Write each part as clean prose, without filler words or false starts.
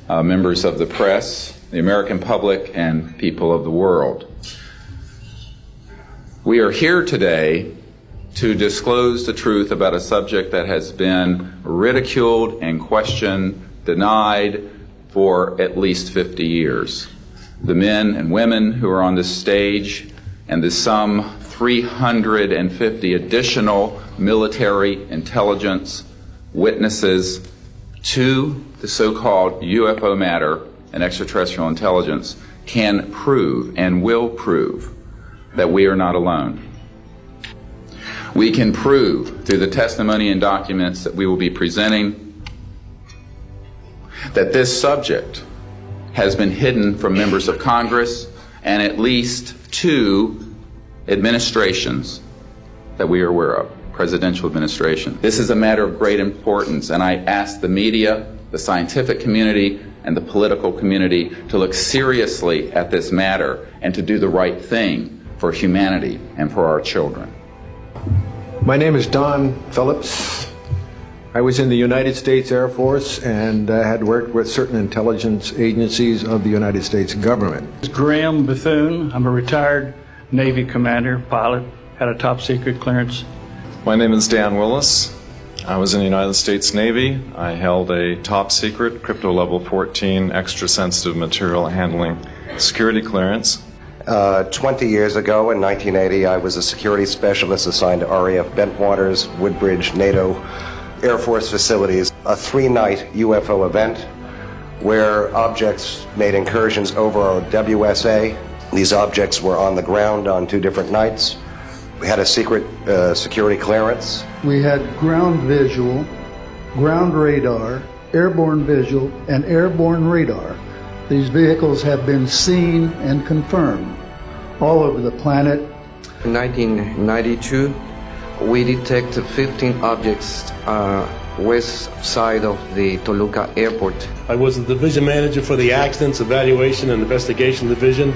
members of the press, the American public, and people of the world. We are here today to disclose the truth about a subject that has been ridiculed and questioned, denied for at least 50 years. The men and women who are on this stage and the some 350 additional military intelligence witnesses to the so-called UFO matter and extraterrestrial intelligence can prove and will prove that we are not alone. We can prove through the testimony and documents that we will be presenting that this subject has been hidden from members of Congress and at least 2 administrations that we are aware of, presidential administration. This is a matter of great importance, and I ask the media, the scientific community, and the political community to look seriously at this matter and to do the right thing for humanity and for our children. My name is Don Phillips. I was in the United States Air Force and had worked with certain intelligence agencies of the United States government. Graham Bethune. I'm a retired Navy commander, pilot, had a top secret clearance. My name is Dan Willis. I was in the United States Navy. I held a top secret crypto level 14 extra sensitive material handling security clearance. 20 years ago, in 1980, I was a security specialist assigned to RAF Bentwaters, Woodbridge, NATO Air Force facilities. A 3-night UFO event where objects made incursions over our WSA. These objects were on the ground on 2 different nights. We had a secret security clearance. We had ground visual, ground radar, airborne visual, and airborne radar. These vehicles have been seen and confirmed all over the planet. In 1992, we detected 15 objects west side of the Toluca airport. I was the division manager for the Accidents Evaluation and Investigation Division.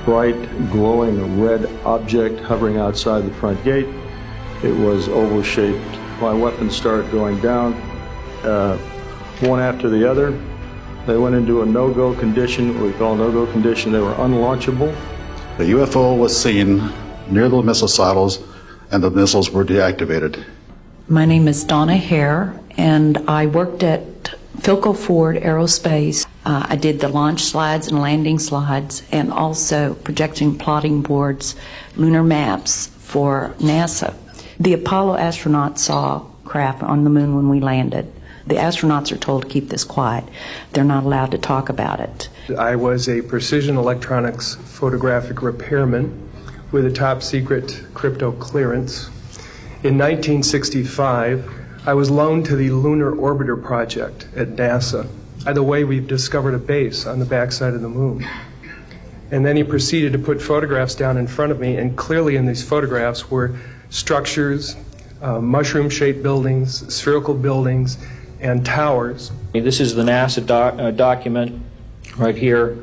Bright, glowing red object hovering outside the front gate. It was oval shaped. My weapons started going down, one after the other. They went into a no-go condition, what we call no-go condition. They were unlaunchable. The UFO was seen near the missile silos, and the missiles were deactivated. My name is Donna Hare, and I worked at Philco Ford Aerospace. I did the launch slides and landing slides, and also projection plotting boards, lunar maps for NASA. The Apollo astronauts saw craft on the moon when we landed. The astronauts are told to keep this quiet. They're not allowed to talk about it. I was a precision electronics photographic repairman with a top secret crypto clearance. In 1965, I was loaned to the Lunar Orbiter Project at NASA. By the way, we've discovered a base on the backside of the moon. And then he proceeded to put photographs down in front of me, and clearly in these photographs were structures, mushroom-shaped buildings, spherical buildings, and towers. This is the NASA document right here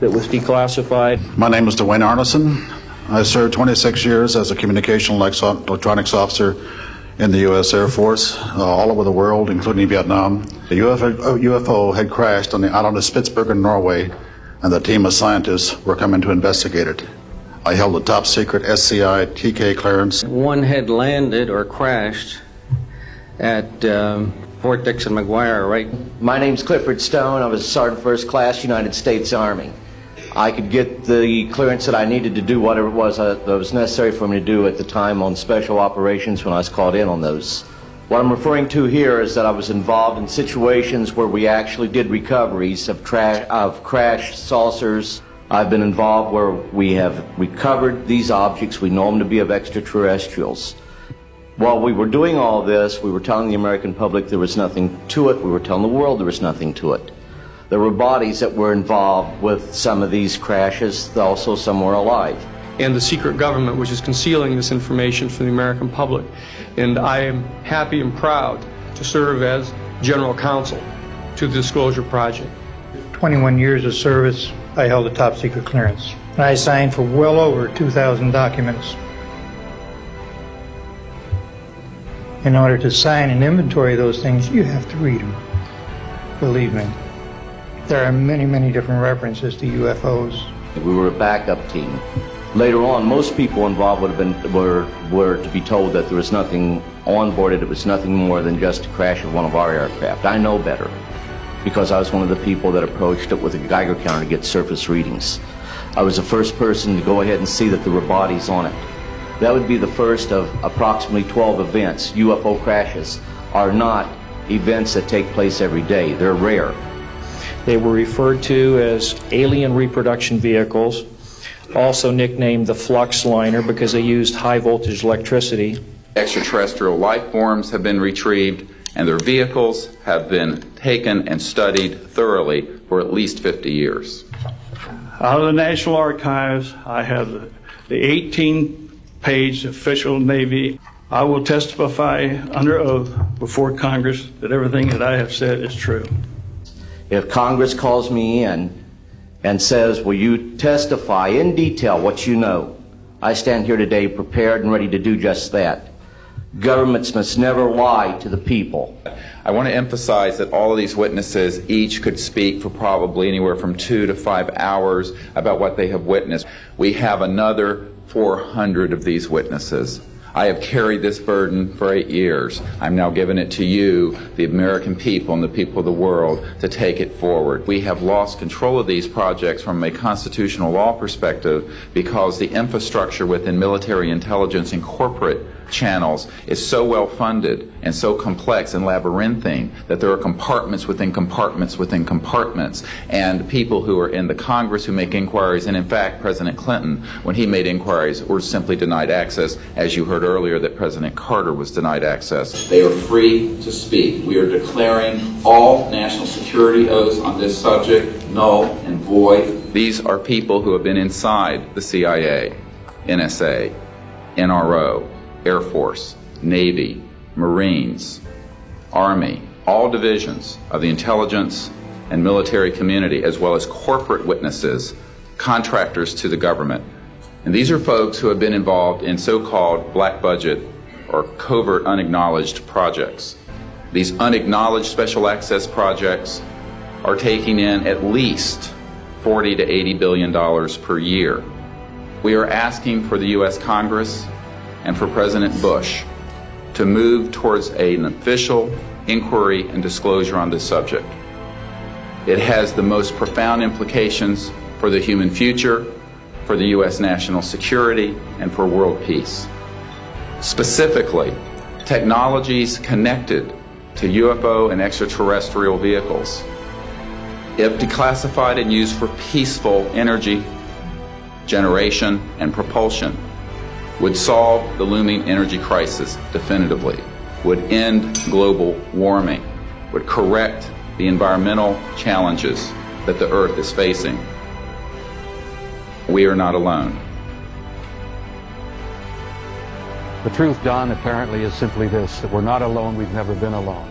that was declassified. My name is Dwayne Arneson. I served 26 years as a communication electronics officer in the U.S. Air Force, all over the world, including Vietnam. The UFO had crashed on the island of Spitsbergen, Norway, and the team of scientists were coming to investigate it. I held a top secret SCI TK clearance. One had landed or crashed at Fort Dixon McGuire, right? My name's Clifford Stone. I was a Sergeant First Class, United States Army. I could get the clearance that I needed to do whatever it was that was necessary for me to do at the time on special operations when I was called in on those. What I'm referring to here is that I was involved in situations where we actually did recoveries of crashed saucers. I've been involved where we have recovered these objects. We know them to be of extraterrestrials. While we were doing all this, we were telling the American public there was nothing to it. We were telling the world there was nothing to it. There were bodies that were involved with some of these crashes, also some were alive. And the secret government, which is concealing this information from the American public. And I am happy and proud to serve as General Counsel to the Disclosure Project. 21 years of service, I held a top secret clearance. And I signed for well over 2,000 documents. In order to sign an inventory of those things, you have to read them. Believe me. There are many, many different references to UFOs. We were a backup team. Later on, most people involved would have been were to be told that there was nothing on board it. It was nothing more than just a crash of one of our aircraft. I know better because I was one of the people that approached it with a Geiger counter to get surface readings. I was the first person to go ahead and see that there were bodies on it. That would be the first of approximately 12 events. UFO crashes are not events that take place every day. They're rare. They were referred to as alien reproduction vehicles, also nicknamed the flux liner because they used high voltage electricity. Extraterrestrial life forms have been retrieved, and their vehicles have been taken and studied thoroughly for at least 50 years. Out of the National Archives, I have the 18-page official Navy. I will testify under oath before Congress that everything that I have said is true. If Congress calls me in and says, will you testify in detail what you know, I stand here today prepared and ready to do just that. Governments must never lie to the people. I want to emphasize that all of these witnesses each could speak for probably anywhere from 2 to 5 hours about what they have witnessed. We have another 400 of these witnesses. I have carried this burden for 8 years. I'm now giving it to you, the American people and the people of the world, to take it forward. We have lost control of these projects from a constitutional law perspective because the infrastructure within military intelligence and corporate channels is so well funded and so complex and labyrinthine that there are compartments within compartments within compartments, and people who are in the Congress who make inquiries, and in fact President Clinton, when he made inquiries, were simply denied access, as you heard earlier that President Carter was denied access. They are free to speak. We are declaring all national security oaths on this subject null and void. These are people who have been inside the CIA, NSA, NRO, Air Force, Navy, Marines, Army, all divisions of the intelligence and military community, as well as corporate witnesses, contractors to the government. And these are folks who have been involved in so-called black budget or covert unacknowledged projects. These unacknowledged special access projects are taking in at least $40 to $80 billion per year. We are asking for the U.S. Congress and for President Bush to move towards an official inquiry and disclosure on this subject. It has the most profound implications for the human future, for the U.S. national security, and for world peace. Specifically, technologies connected to UFO and extraterrestrial vehicles, if declassified and used for peaceful energy generation and propulsion, would solve the looming energy crisis definitively, would end global warming, would correct the environmental challenges that the Earth is facing. We are not alone. The truth, Don, apparently is simply this, that we're not alone, we've never been alone.